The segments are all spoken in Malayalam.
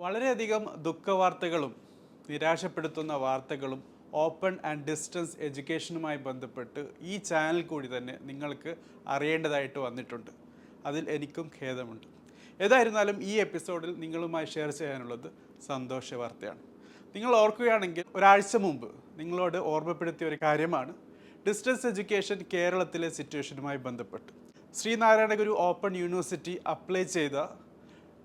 വളരെയധികം ദുഃഖവാർത്തകളും നിരാശപ്പെടുത്തുന്ന വാർത്തകളും ഓപ്പൺ ആൻഡ് ഡിസ്റ്റൻസ് എഡ്യൂക്കേഷനുമായി ബന്ധപ്പെട്ട് ഈ ചാനൽ കൂടി തന്നെ നിങ്ങൾക്ക് അറിയേണ്ടതായിട്ട് വന്നിട്ടുണ്ട്. അതിൽ എനിക്കും ഖേദമുണ്ട്. ഏതായിരുന്നാലും ഈ എപ്പിസോഡിൽ നിങ്ങളുമായി ഷെയർ ചെയ്യാനുള്ളത് സന്തോഷ വാർത്തയാണ്. നിങ്ങൾ ഓർക്കുകയാണെങ്കിൽ ഒരാഴ്ച മുമ്പ് നിങ്ങളോട് ഓർമ്മപ്പെടുത്തിയ ഒരു കാര്യമാണ് ഡിസ്റ്റൻസ് എഡ്യൂക്കേഷൻ കേരളത്തിലെ സിറ്റുവേഷനുമായി ബന്ധപ്പെട്ട്. ശ്രീനാരായണ ഗുരു ഓപ്പൺ യൂണിവേഴ്സിറ്റി അപ്ലൈ ചെയ്ത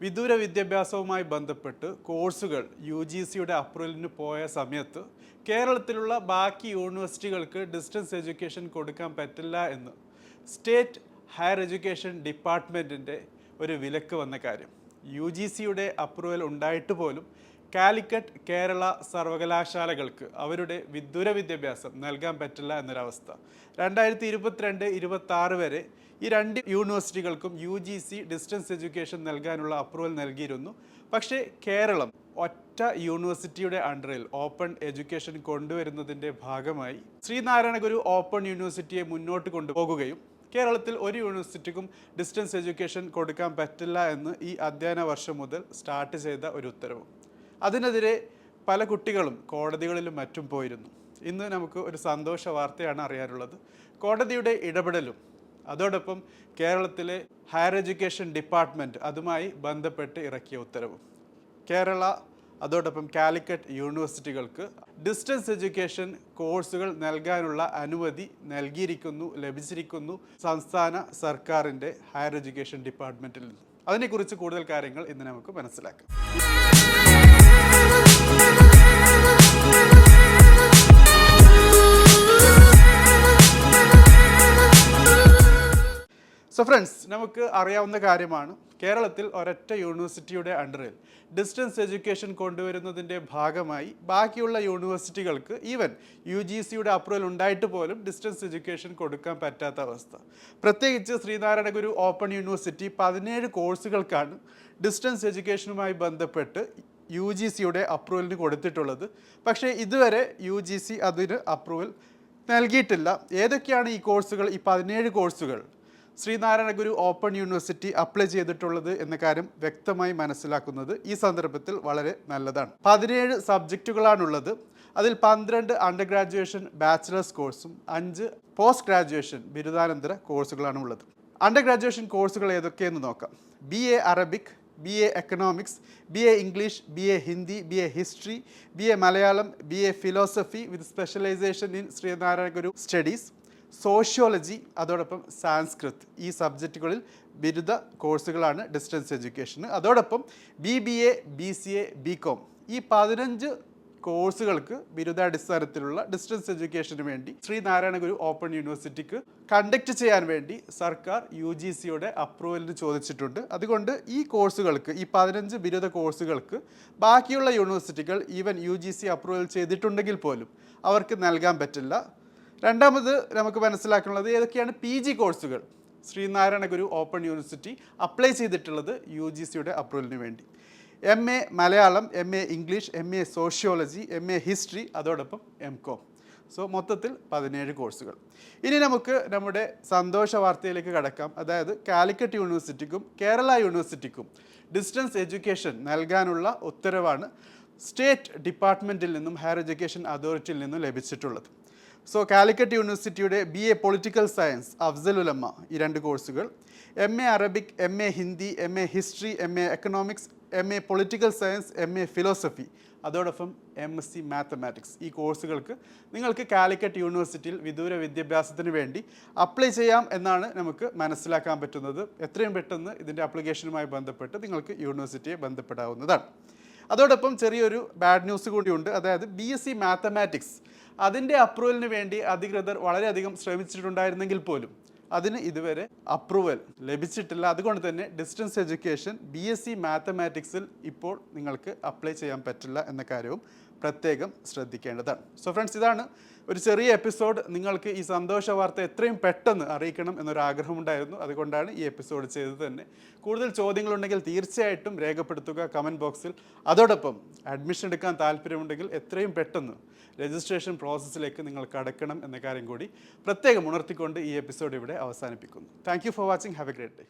വിദൂര വിദ്യാഭ്യാസവുമായി ബന്ധപ്പെട്ട് കോഴ്സുകൾ UGCയുടെ അപ്രൂവലിന് പോയ സമയത്ത് കേരളത്തിലുള്ള ബാക്കി യൂണിവേഴ്സിറ്റികൾക്ക് ഡിസ്റ്റൻസ് എഡ്യൂക്കേഷൻ കൊടുക്കാൻ പറ്റില്ല എന്ന് സ്റ്റേറ്റ് ഹയർ എഡ്യൂക്കേഷൻ ഡിപ്പാർട്ട്മെൻറ്റിൻ്റെ ഒരു വിലക്ക് വന്ന കാര്യം. UGCയുടെ അപ്രൂവൽ ഉണ്ടായിട്ട് പോലും കാലിക്കറ്റ് കേരള സർവകലാശാലകൾക്ക് അവരുടെ വിദൂര വിദ്യാഭ്യാസം നൽകാൻ പറ്റില്ല എന്നൊരവസ്ഥ 2022-26 വരെ ഈ രണ്ട് യൂണിവേഴ്സിറ്റികൾക്കും UGC ഡിസ്റ്റൻസ് എഡ്യൂക്കേഷൻ നൽകാനുള്ള അപ്രൂവൽ നൽകിയിരുന്നു. പക്ഷേ കേരളം ഒറ്റ യൂണിവേഴ്സിറ്റിയുടെ അണ്ടറിൽ ഓപ്പൺ എഡ്യൂക്കേഷൻ കൊണ്ടുവരുന്നതിൻ്റെ ഭാഗമായി ശ്രീനാരായണ ഗുരു ഓപ്പൺ യൂണിവേഴ്സിറ്റിയെ മുന്നോട്ട് കൊണ്ടുപോകുകയും കേരളത്തിൽ ഒരു യൂണിവേഴ്സിറ്റിക്കും ഡിസ്റ്റൻസ് എഡ്യൂക്കേഷൻ കൊടുക്കാൻ പറ്റില്ല എന്ന് ഈ അധ്യയന വർഷം മുതൽ സ്റ്റാർട്ട് ചെയ്ത ഒരു ഉത്തരവ്. അതിനെതിരെ പല കുട്ടികളും കോടതികളിലും മറ്റും പോയിരുന്നു. ഇന്ന് നമുക്ക് ഒരു സന്തോഷ വാർത്തയാണ് അറിയാനുള്ളത്. കോടതിയുടെ ഇടപെടലും അതോടൊപ്പം കേരളത്തിലെ ഹയർ എഡ്യൂക്കേഷൻ ഡിപ്പാർട്ട്മെൻറ്റ് അതുമായി ബന്ധപ്പെട്ട് ഇറക്കിയ ഉത്തരവും കേരള അതോടൊപ്പം കാലിക്കറ്റ് യൂണിവേഴ്സിറ്റികൾക്ക് ഡിസ്റ്റൻസ് എഡ്യൂക്കേഷൻ കോഴ്സുകൾ നൽകാനുള്ള അനുമതി ലഭിച്ചിരിക്കുന്നു സംസ്ഥാന സർക്കാരിൻ്റെ ഹയർ എഡ്യൂക്കേഷൻ ഡിപ്പാർട്ട്മെൻറ്റിൽ നിന്ന്. അതിനെക്കുറിച്ച് കൂടുതൽ കാര്യങ്ങൾ ഇന്ന് നമുക്ക് മനസ്സിലാക്കാം. സോ ഫ്രണ്ട്സ്, നമുക്ക് അറിയാവുന്ന കാര്യമാണ് കേരളത്തിൽ ഒരൊറ്റ യൂണിവേഴ്സിറ്റിയുടെ അണ്ടറിൽ ഡിസ്റ്റൻസ് എഡ്യൂക്കേഷൻ കൊണ്ടുവരുന്നതിൻ്റെ ഭാഗമായി ബാക്കിയുള്ള യൂണിവേഴ്സിറ്റികൾക്ക് ഈവൻ UGCയുടെ അപ്രൂവൽ ഉണ്ടായിട്ട് പോലും ഡിസ്റ്റൻസ് എഡ്യൂക്കേഷൻ കൊടുക്കാൻ പറ്റാത്ത അവസ്ഥ. പ്രത്യേകിച്ച് ശ്രീനാരായണ ഗുരു ഓപ്പൺ യൂണിവേഴ്സിറ്റി 17 കോഴ്സുകൾക്കാണ് ഡിസ്റ്റൻസ് എഡ്യൂക്കേഷനുമായി ബന്ധപ്പെട്ട് UGCയുടെ അപ്രൂവലിന് കൊടുത്തിട്ടുള്ളത്. പക്ഷേ ഇതുവരെ UGC അതിന് അപ്രൂവൽ നൽകിയിട്ടില്ല. ഏതൊക്കെയാണ് ഈ കോഴ്സുകൾ? ഈ 17 കോഴ്സുകൾ ശ്രീനാരായണ ഗുരു ഓപ്പൺ യൂണിവേഴ്സിറ്റി അപ്ലൈ ചെയ്തിട്ടുള്ളത് എന്ന കാര്യം വ്യക്തമായി മനസ്സിലാക്കുന്നത് ഈ സന്ദർഭത്തിൽ വളരെ നല്ലതാണ്. 17 സബ്ജക്റ്റുകളാണുള്ളത്. അതിൽ 12 അണ്ടർ ഗ്രാജുവേഷൻ ബാച്ചിലേഴ്സ് കോഴ്സും 5 പോസ്റ്റ് ഗ്രാജുവേഷൻ ബിരുദാനന്തര കോഴ്സുകളാണ് ഉള്ളത്. അണ്ടർ ഗ്രാജുവേഷൻ കോഴ്സുകൾ ഏതൊക്കെയെന്ന് നോക്കാം. BA Arabic, BA economics, BA English, BA Hindi, BA history, BA Malayalam, BA philosophy with specialisation in Sree Narayana Guru studies, sociology അതോടൊപ്പം സാൻസ്ക്രിത്. ഈ സബ്ജക്റ്റുകളിൽ ബിരുദ കോഴ്സുകളാണ് ഡിസ്റ്റൻസ് എഡ്യൂക്കേഷന്. അതോടൊപ്പം BBA, BCA, BCom ഈ 15 കോഴ്സുകൾക്ക് ബിരുദാടിസ്ഥാനത്തിലുള്ള ഡിസ്റ്റൻസ് എഡ്യൂക്കേഷന് വേണ്ടി ശ്രീനാരായണ ഗുരു ഓപ്പൺ യൂണിവേഴ്സിറ്റിക്ക് കണ്ടക്ട് ചെയ്യാൻ വേണ്ടി സർക്കാർ UGCയുടെ അപ്രൂവലിന് ചോദിച്ചിട്ടുണ്ട്. അതുകൊണ്ട് ഈ കോഴ്സുകൾക്ക്, ഈ 15 ബിരുദ കോഴ്സുകൾക്ക് ബാക്കിയുള്ള യൂണിവേഴ്സിറ്റികൾ ഈവൻ UGC അപ്രൂവൽ ചെയ്തിട്ടുണ്ടെങ്കിൽ പോലും അവർക്ക് നൽകാൻ പറ്റില്ല. രണ്ടാമത് നമുക്ക് മനസ്സിലാക്കാനുള്ളത് ഏതൊക്കെയാണ് PG കോഴ്സുകൾ ശ്രീനാരായണ ഗുരു ഓപ്പൺ യൂണിവേഴ്സിറ്റി അപ്ലൈ ചെയ്തിട്ടുള്ളത് UGCയുടെ അപ്രൂവലിന് വേണ്ടി. MA Malayalam, MA English, MA sociology, MA history അതോടൊപ്പം MCom. സോ മൊത്തത്തിൽ 17 കോഴ്സുകൾ. ഇനി നമുക്ക് നമ്മുടെ സന്തോഷ വാർത്തയിലേക്ക് കടക്കാം. അതായത് കാലിക്കറ്റ് യൂണിവേഴ്സിറ്റിക്കും കേരള യൂണിവേഴ്സിറ്റിക്കും ഡിസ്റ്റൻസ് എഡ്യൂക്കേഷൻ നൽകാനുള്ള ഉത്തരവാണ് സ്റ്റേറ്റ് ഡിപ്പാർട്ട്മെൻറ്റിൽ നിന്നും ഹയർ എഡ്യൂക്കേഷൻ അതോറിറ്റിയിൽ നിന്നും ലഭിച്ചിട്ടുള്ളത്. സോ കാലിക്കറ്റ് യൂണിവേഴ്സിറ്റിയുടെ BA പൊളിറ്റിക്കൽ സയൻസ് അഫ്സൽ ഉലമ ഈ 2 കോഴ്സുകൾ, MA Arabic, MA Hindi, MA history, MA economics, MA political science, MA philosophy അതോടൊപ്പം MSc മാത്തമാറ്റിക്സ് ഈ കോഴ്സുകൾക്ക് നിങ്ങൾക്ക് കാലിക്കറ്റ് യൂണിവേഴ്സിറ്റിയിൽ വിദൂര വിദ്യാഭ്യാസത്തിന് വേണ്ടി അപ്ലൈ ചെയ്യാം എന്നാണ് നമുക്ക് മനസ്സിലാക്കാൻ പറ്റുന്നത്. എത്രയും പെട്ടെന്ന് ഇതിൻ്റെ ആപ്ലിക്കേഷനുമായി ബന്ധപ്പെട്ട് നിങ്ങൾക്ക് യൂണിവേഴ്സിറ്റിയെ ബന്ധപ്പെടാവുന്നതാണ്. അതോടൊപ്പം ചെറിയൊരു ബാഡ് ന്യൂസ് കൂടിയുണ്ട്. അതായത് BSc മാത്തമാറ്റിക്സ് അതിൻ്റെ അപ്രൂവലിന് വേണ്ടി അധികൃതർ വളരെയധികം ശ്രമിച്ചിട്ടുണ്ടായിരുന്നെങ്കിൽ പോലും അതിന് ഇതുവരെ അപ്രൂവൽ ലഭിച്ചിട്ടില്ല. അതുകൊണ്ട് തന്നെ ഡിസ്റ്റൻസ് എഡ്യൂക്കേഷൻ BSc മാത്തമാറ്റിക്സിൽ ഇപ്പോൾ നിങ്ങൾക്ക് അപ്ലൈ ചെയ്യാൻ പറ്റില്ല എന്ന കാര്യവും പ്രത്യേകം ശ്രദ്ധിക്കേണ്ടതാണ്. സോ ഫ്രണ്ട്സ്, ഇതാണ് ഒരു ചെറിയ എപ്പിസോഡ്. നിങ്ങൾക്ക് ഈ സന്തോഷ വാർത്ത എത്രയും പെട്ടെന്ന് അറിയിക്കണം എന്നൊരാഗ്രഹമുണ്ടായിരുന്നു. അതുകൊണ്ടാണ് ഈ എപ്പിസോഡ് ചെയ്തത് തന്നെ. കൂടുതൽ ചോദ്യങ്ങളുണ്ടെങ്കിൽ തീർച്ചയായിട്ടും രേഖപ്പെടുത്തുക കമൻറ്റ് ബോക്സിൽ. അതോടൊപ്പം അഡ്മിഷൻ എടുക്കാൻ താല്പര്യമുണ്ടെങ്കിൽ എത്രയും പെട്ടെന്ന് രജിസ്ട്രേഷൻ പ്രോസസ്സിലേക്ക് നിങ്ങൾ കടക്കണം എന്ന കാര്യം കൂടി പ്രത്യേകം ഉണർത്തിക്കൊണ്ട് ഈ എപ്പിസോഡ് ഇവിടെ അവസാനിപ്പിക്കുന്നു. Thank you for watching. Have A great day.